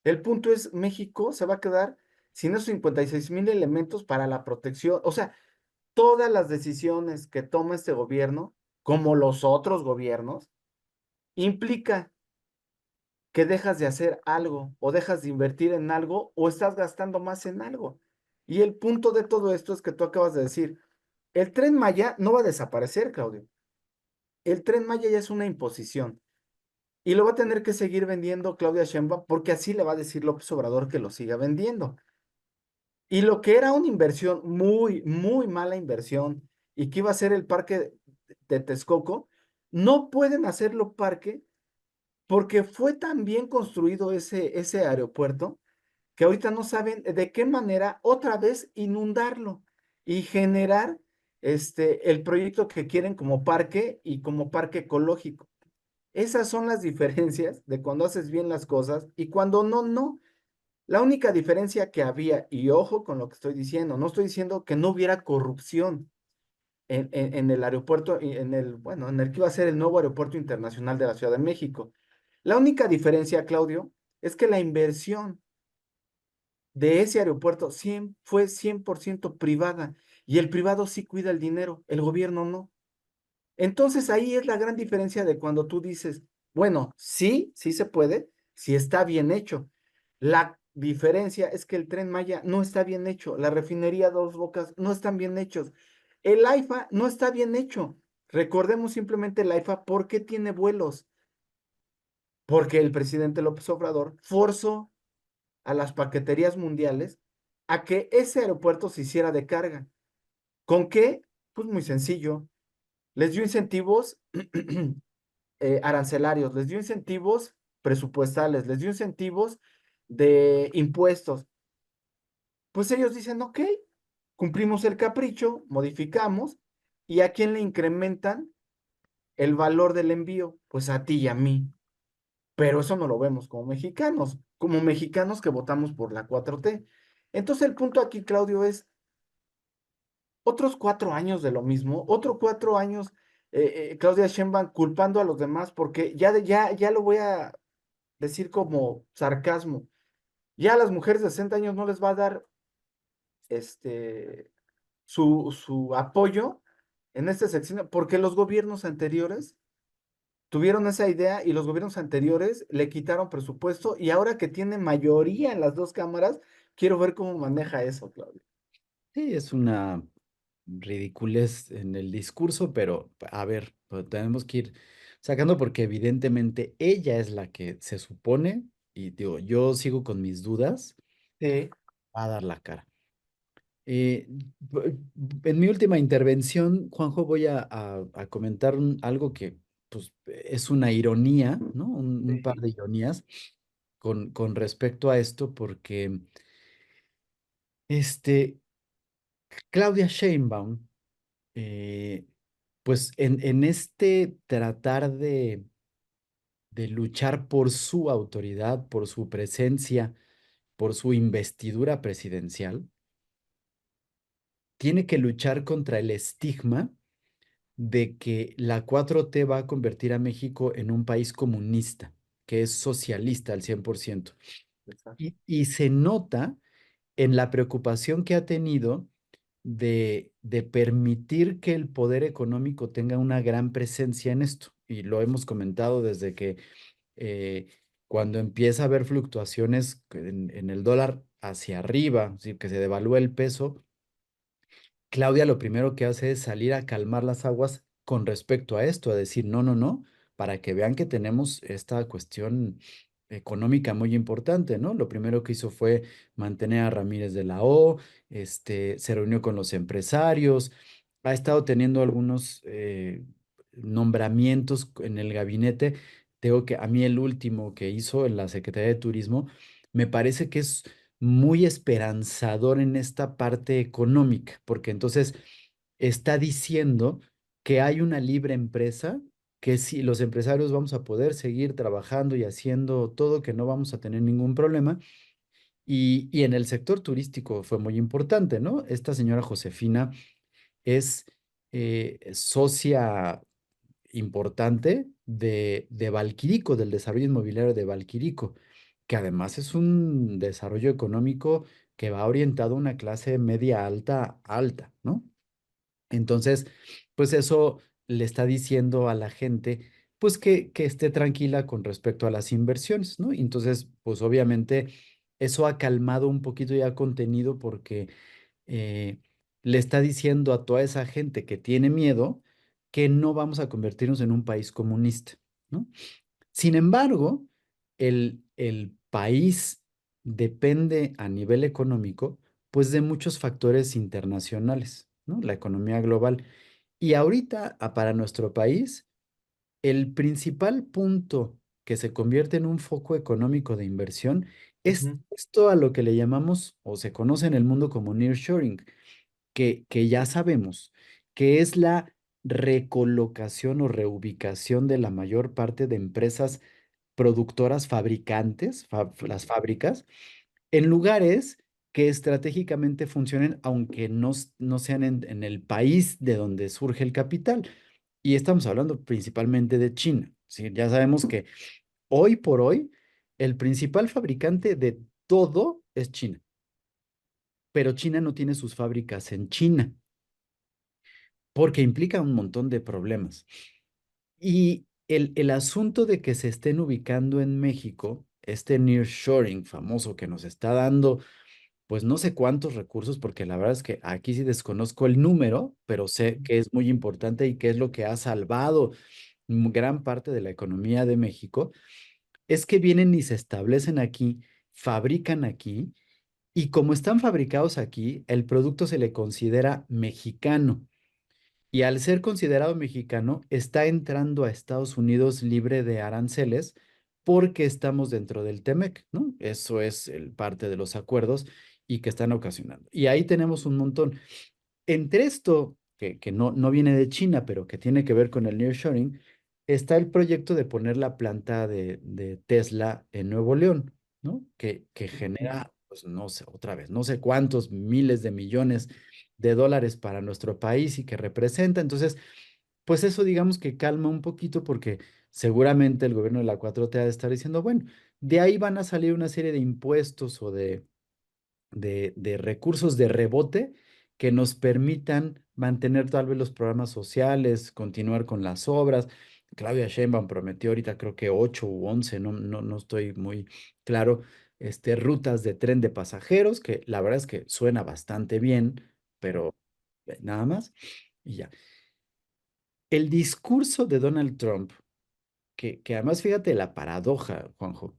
El punto es, México se va a quedar sin esos 56,000 elementos para la protección. O sea, todas las decisiones que toma este gobierno, como los otros gobiernos, implica que dejas de hacer algo o dejas de invertir en algo o estás gastando más en algo. Y el punto de todo esto es que tú acabas de decir, el Tren Maya no va a desaparecer, Claudio. el Tren Maya ya es una imposición y lo va a tener que seguir vendiendo Claudia Sheinbaum porque así le va a decir López Obrador que lo siga vendiendo. Y lo que era una inversión muy, muy mala inversión y que iba a ser el parque de Texcoco, no pueden hacerlo parque porque fue tan bien construido ese aeropuerto que ahorita no saben de qué manera otra vez inundarlo y generar el proyecto que quieren como parque y como parque ecológico. Esas son las diferencias de cuando haces bien las cosas y cuando no, no. La única diferencia que había, y ojo con lo que estoy diciendo, no estoy diciendo que no hubiera corrupción en el aeropuerto, bueno, en el que iba a ser el nuevo aeropuerto internacional de la Ciudad de México. La única diferencia, Claudio, es que la inversión de ese aeropuerto fue 100% privada y el privado sí cuida el dinero, el gobierno no. Entonces ahí es la gran diferencia de cuando tú dices, bueno, sí, sí se puede, si está bien hecho. La diferencia es que el Tren Maya no está bien hecho, la refinería Dos Bocas no están bien hechos, el AIFA no está bien hecho. Recordemos simplemente el AIFA, ¿por qué tiene vuelos? Porque el presidente López Obrador forzó a las paqueterías mundiales a que ese aeropuerto se hiciera de carga. ¿Con qué? Pues muy sencillo. Les dio incentivos arancelarios, les dio incentivos presupuestales, les dio incentivos de impuestos. Pues ellos dicen, ok, cumplimos el capricho, modificamos, ¿y a quién le incrementan el valor del envío? Pues a ti y a mí. Pero eso no lo vemos como mexicanos que votamos por la 4T. Entonces el punto aquí, Claudio, es otros 4 años de lo mismo, otros 4 años, Claudia Sheinbaum culpando a los demás, porque ya lo voy a decir como sarcasmo, ya a las mujeres de 60 años no les va a dar este, su apoyo en este sexenio, porque los gobiernos anteriores tuvieron esa idea y los gobiernos anteriores le quitaron presupuesto y ahora que tiene mayoría en las dos cámaras, quiero ver cómo maneja eso, Claudia. Sí, es una ridiculez en el discurso, pero a ver, pues, tenemos que ir sacando porque evidentemente ella es la que se supone, y digo, yo sigo con mis dudas, Sí, va a dar la cara. Eh, en mi última intervención, Juanjo, voy a comentar algo que pues, es una ironía, ¿no? Un par sí, de ironías con respecto a esto, porque este, Claudia Sheinbaum, eh, pues en este tratar de luchar por su autoridad, por su presencia, por su investidura presidencial, tiene que luchar contra el estigma de que la 4T va a convertir a México en un país comunista, que es socialista al 100%. exacto. Y se nota en la preocupación que ha tenido de permitir que el poder económico tenga una gran presencia en esto. Y lo hemos comentado desde que eh, cuando empieza a haber fluctuaciones en el dólar hacia arriba, es decir, que se devalúa el peso, Claudia lo primero que hace es salir a calmar las aguas con respecto a esto, a decir, no, no, no, para que vean que tenemos esta cuestión económica muy importante, ¿no? Lo primero que hizo fue mantener a Ramírez de la O, se reunió con los empresarios, ha estado teniendo algunos nombramientos en el gabinete. Tengo que a mí el último que hizo en la Secretaría de Turismo me parece que es muy esperanzador en esta parte económica, porque entonces está diciendo que hay una libre empresa, que si los empresarios vamos a poder seguir trabajando y haciendo todo, que no vamos a tener ningún problema. Y en el sector turístico fue muy importante, ¿no? Esta señora Josefina es socia importante de Valquirico, del desarrollo inmobiliario de Valquirico, que además es un desarrollo económico que va orientado a una clase media alta, alta, ¿no? Entonces, pues eso le está diciendo a la gente, pues que esté tranquila con respecto a las inversiones, ¿no? Y entonces, pues obviamente eso ha calmado un poquito y ha contenido porque eh, le está diciendo a toda esa gente que tiene miedo, que no vamos a convertirnos en un país comunista, ¿no? Sin embargo, el país depende a nivel económico, pues de muchos factores internacionales, ¿no? La economía global. Y ahorita, para nuestro país, el principal punto que se convierte en un foco económico de inversión es Ujú, esto a lo que le llamamos o se conoce en el mundo como nearshoring, que ya sabemos que es la recolocación o reubicación de la mayor parte de empresas productoras fabricantes, las fábricas, en lugares que estratégicamente funcionen, aunque no sean en el país de donde surge el capital. Y estamos hablando principalmente de China. ¿Sí? Ya sabemos que hoy por hoy el principal fabricante de todo es China, pero China no tiene sus fábricas en China porque implica un montón de problemas. Y el asunto de que se estén ubicando en México, este nearshoring famoso que nos está dando, pues no sé cuántos recursos, porque la verdad es que aquí sí desconozco el número, pero sé que es muy importante y que es lo que ha salvado gran parte de la economía de México, es que vienen y se establecen aquí, fabrican aquí, y como están fabricados aquí, el producto se le considera mexicano. Y al ser considerado mexicano, está entrando a Estados Unidos libre de aranceles porque estamos dentro del TEMEC, ¿no? Eso es parte de los acuerdos y que están ocasionando. Y ahí tenemos un montón. Entre esto, que no viene de China, pero que tiene que ver con el nearshoring, está el proyecto de poner la planta de Tesla en Nuevo León, ¿no? Que ujú, genera, pues no sé, otra vez, no sé cuántos miles de millones de dólares para nuestro país y que representa. Entonces, pues eso digamos que calma un poquito porque seguramente el gobierno de la 4T ha de estar diciendo, bueno, de ahí van a salir una serie de impuestos o de recursos de rebote que nos permitan mantener tal vez los programas sociales, continuar con las obras. Claudia Sheinbaum prometió ahorita creo que 8 u 11, no estoy muy claro, rutas de tren de pasajeros, que la verdad es que suena bastante bien, pero nada más. Y ya. El discurso de Donald Trump, que además fíjate la paradoja, Juanjo,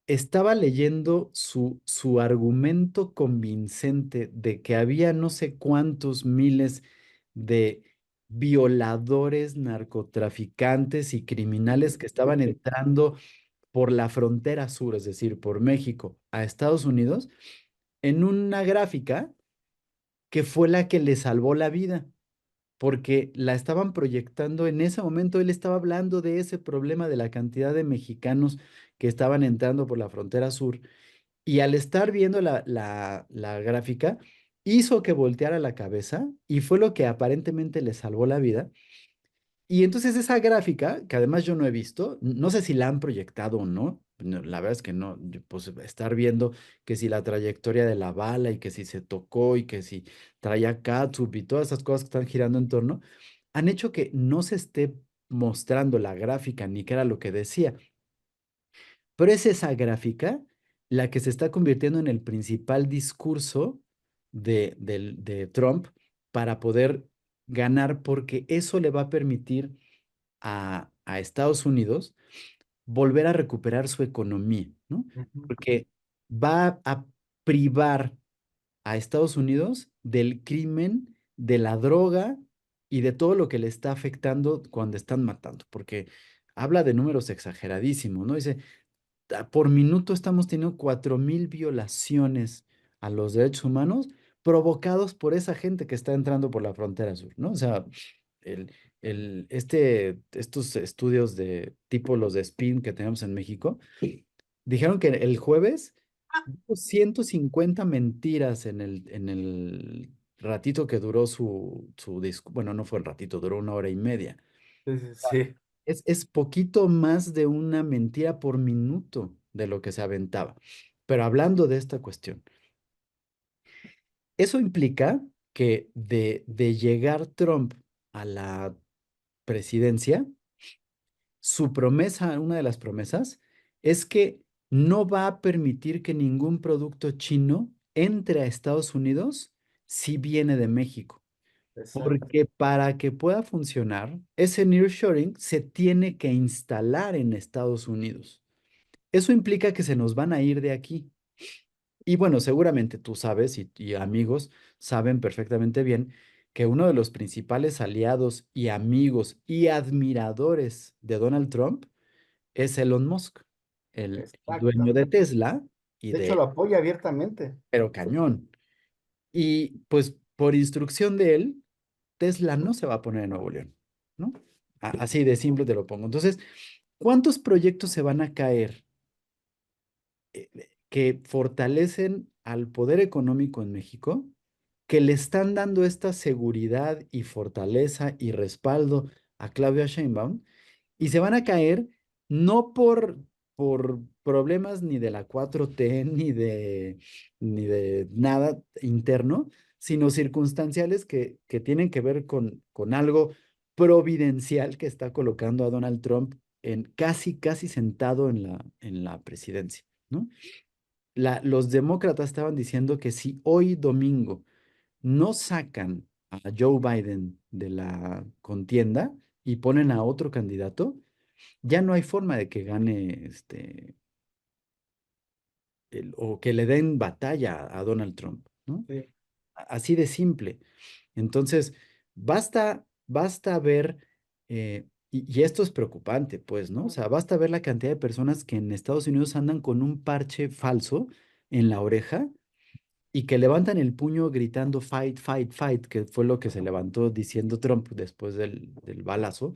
estaba leyendo su argumento convincente de que había no sé cuántos miles de violadores, narcotraficantes y criminales que estaban entrando por la frontera sur, es decir, por México a Estados Unidos, en una gráfica que fue la que le salvó la vida porque la estaban proyectando en ese momento. Él estaba hablando de ese problema de la cantidad de mexicanos que estaban entrando por la frontera sur y al estar viendo la gráfica, hizo que volteara la cabeza y fue lo que aparentemente le salvó la vida. Y entonces esa gráfica, que además yo no he visto, no sé si la han proyectado o no, la verdad es que no, pues estar viendo que si la trayectoria de la bala y que si se tocó y que si traía catsup y todas esas cosas que están girando en torno, han hecho que no se esté mostrando la gráfica ni qué era lo que decía. Pero es esa gráfica la que se está convirtiendo en el principal discurso de Trump para poder ganar, porque eso le va a permitir a Estados Unidos volver a recuperar su economía, ¿no? ujú. Porque va a privar a Estados Unidos del crimen, de la droga y de todo lo que le está afectando cuando están matando, porque habla de números exageradísimos, ¿no? Dice, por minuto estamos teniendo 4,000 violaciones a los derechos humanos provocados por esa gente que está entrando por la frontera sur, ¿no? O sea, estos estudios de tipo los de SPIN que tenemos en México, dijeron que el jueves hubo 150 mentiras en el ratito que duró su disco. Bueno, no fue el ratito, duró 1 hora y media. Sí, sí, sí. Es poquito más de una mentira por minuto de lo que se aventaba. Pero hablando de esta cuestión, eso implica que de llegar Trump a la presidencia, su promesa, una de las promesas, es que no va a permitir que ningún producto chino entre a Estados Unidos si viene de México. Exacto. Porque para que pueda funcionar, ese nearshoring se tiene que instalar en Estados Unidos. Eso implica que se nos van a ir de aquí. Y bueno, seguramente tú sabes y amigos saben perfectamente bien que uno de los principales aliados y amigos y admiradores de Donald Trump es Elon Musk, el dueño de Exactamente. Tesla y De hecho, lo de, apoya abiertamente. pero cañón. Y pues por instrucción de él, Tesla no se va a poner en Nuevo León, ¿no? Así de simple te lo pongo. Entonces, ¿cuántos proyectos se van a caer que fortalecen al poder económico en México, que le están dando esta seguridad y fortaleza y respaldo a Claudia Sheinbaum, y se van a caer no por problemas ni de la 4T ni de nada interno, sino circunstanciales que tienen que ver con algo providencial que está colocando a Donald Trump en casi sentado en la presidencia, ¿no? Los demócratas estaban diciendo que si hoy domingo no sacan a Joe Biden de la contienda y ponen a otro candidato, ya no hay forma de que gane o que le den batalla a Donald Trump, ¿no? Sí. Así de simple. Entonces, basta ver, y esto es preocupante, pues, ¿no? O sea, basta ver la cantidad de personas que en Estados Unidos andan con un parche falso en la oreja y que levantan el puño gritando fight, fight, fight, que fue lo que se levantó diciendo Trump después del balazo,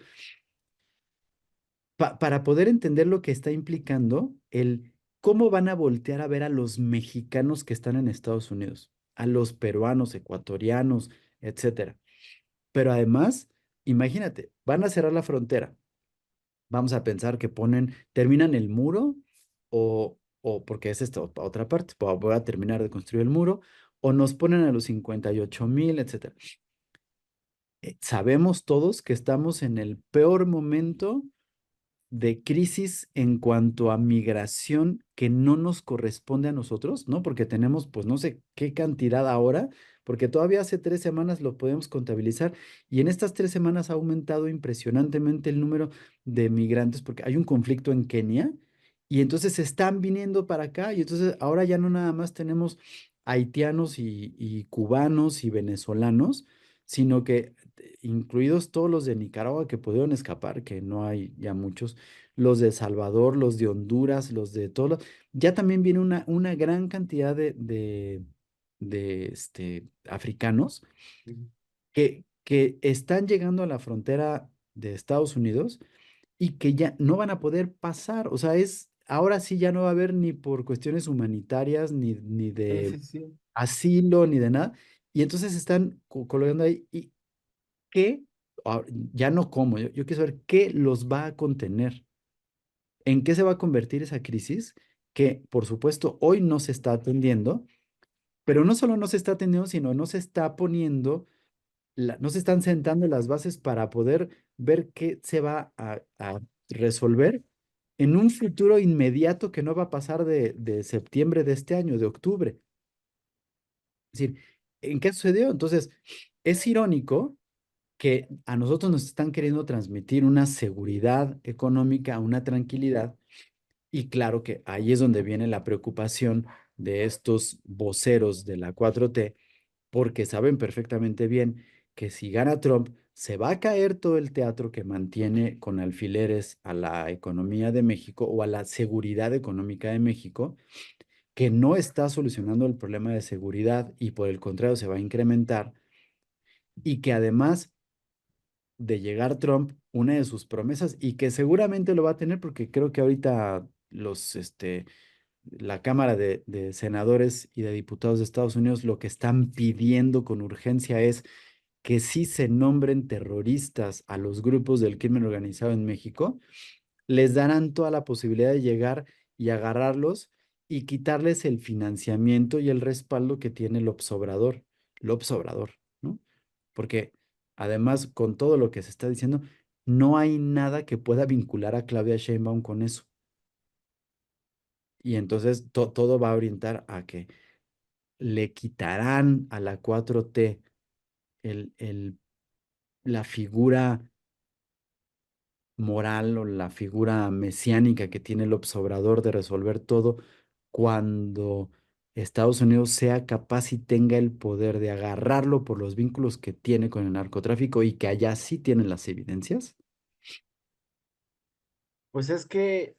para poder entender lo que está implicando el cómo van a voltear a ver a los mexicanos que están en Estados Unidos, a los peruanos, ecuatorianos, etcétera. Pero además, imagínate, van a cerrar la frontera. Vamos a pensar que terminan el muro o porque es esta otra parte, voy a terminar de construir el muro, o nos ponen a los 58,000, etcétera. Sabemos todos que estamos en el peor momento de crisis en cuanto a migración que no nos corresponde a nosotros, ¿no? Porque tenemos, pues no sé qué cantidad ahora, porque todavía hace 3 semanas lo podemos contabilizar y en estas 3 semanas ha aumentado impresionantemente el número de migrantes porque hay un conflicto en Kenia y entonces se están viniendo para acá y entonces ahora ya no nada más tenemos haitianos y cubanos y venezolanos, sino que incluidos todos los de Nicaragua que pudieron escapar, que no hay ya muchos, los de Salvador, los de Honduras, los de todos, ya también viene una gran cantidad de africanos Ujú. que están llegando a la frontera de Estados Unidos y que ya no van a poder pasar. O sea, ahora sí ya no va a haber ni por cuestiones humanitarias, ni Sí, de sí, sí. asilo, ni de nada. Y entonces están colgando ahí. ¿Y qué? Ya no cómo, yo quiero saber qué los va a contener. ¿En qué se va a convertir esa crisis? Que, por supuesto, hoy no se está atendiendo, pero no solo no se está atendiendo, sino no se está poniendo, no se están sentando las bases para poder ver qué se va a resolver en un futuro inmediato que no va a pasar de septiembre de este año, de octubre. Es decir, ¿en qué sucedió? Entonces, es irónico que a nosotros nos están queriendo transmitir una seguridad económica, una tranquilidad. Y claro que ahí es donde viene la preocupación de estos voceros de la 4T, porque saben perfectamente bien que si gana Trump, se va a caer todo el teatro que mantiene con alfileres a la economía de México o a la seguridad económica de México, que no está solucionando el problema de seguridad y por el contrario se va a incrementar y que además de llegar Trump, una de sus promesas, y que seguramente lo va a tener porque creo que ahorita la Cámara de Senadores y de Diputados de Estados Unidos lo que están pidiendo con urgencia es que sí se nombren terroristas a los grupos del crimen organizado en México, les darán toda la posibilidad de llegar y agarrarlos y quitarles el financiamiento y el respaldo que tiene López Obrador, ¿no? Porque además, con todo lo que se está diciendo, no hay nada que pueda vincular a Claudia Sheinbaum con eso. Y entonces todo va a orientar a que le quitarán a la 4T el, el, la figura moral o la figura mesiánica que tiene el observador de resolver todo cuando Estados Unidos sea capaz y tenga el poder de agarrarlo por los vínculos que tiene con el narcotráfico y que allá sí tienen las evidencias? Pues es que,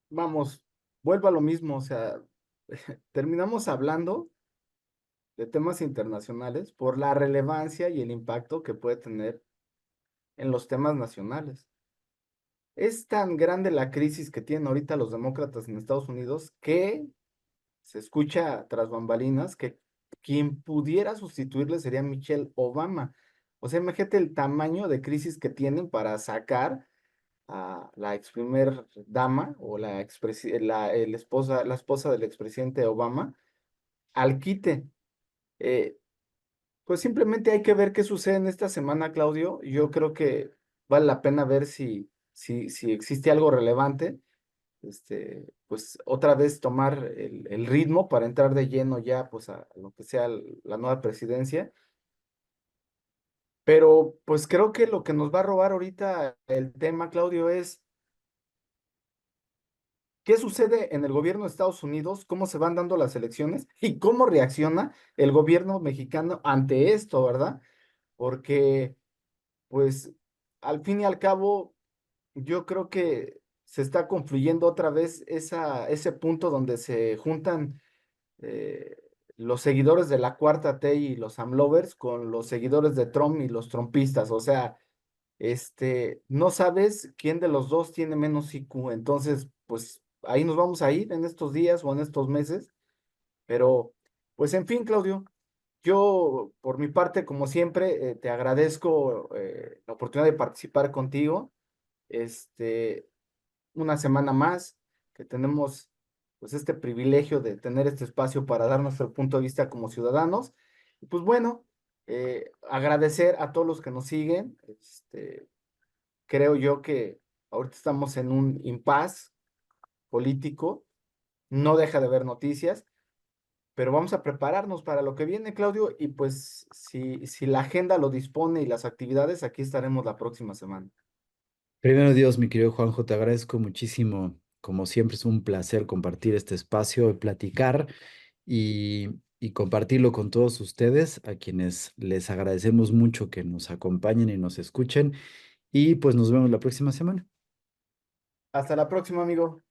vamos, vuelvo a lo mismo, o sea, terminamos hablando de temas internacionales por la relevancia y el impacto que puede tener en los temas nacionales. Es tan grande la crisis que tienen ahorita los demócratas en Estados Unidos que se escucha tras bambalinas que quien pudiera sustituirle sería Michelle Obama. O sea, imagínate el tamaño de crisis que tienen para sacar a la ex primer dama o la esposa del expresidente Obama al quite. Eh, pues simplemente hay que ver qué sucede en esta semana, Claudio. Yo creo que vale la pena ver si existe algo relevante, pues otra vez tomar el ritmo para entrar de lleno ya pues a lo que sea la nueva presidencia. Pero pues creo que lo que nos va a robar ahorita el tema, Claudio, es qué sucede en el gobierno de Estados Unidos, cómo se van dando las elecciones y cómo reacciona el gobierno mexicano ante esto, ¿verdad? Porque pues al fin y al cabo yo creo que se está confluyendo otra vez ese punto donde se juntan eh, los seguidores de la Cuarta T y los AMLovers con los seguidores de Trump y los trumpistas. O sea, no sabes quién de los dos tiene menos IQ. Entonces, pues ahí nos vamos a ir en estos días o en estos meses. Pero, pues en fin, Claudio, yo por mi parte, como siempre, te agradezco la oportunidad de participar contigo. Este, una semana más que tenemos pues este privilegio de tener este espacio para dar nuestro punto de vista como ciudadanos. Y pues bueno, agradecer a todos los que nos siguen. Creo yo que ahorita estamos en un impasse político, no deja de haber noticias, pero vamos a prepararnos para lo que viene, Claudio, y pues si la agenda lo dispone y las actividades, aquí estaremos la próxima semana. Primero Dios, mi querido Juanjo, te agradezco muchísimo. Como siempre es un placer compartir este espacio, platicar y compartirlo con todos ustedes, a quienes les agradecemos mucho que nos acompañen y nos escuchen. Y pues nos vemos la próxima semana. Hasta la próxima, amigo.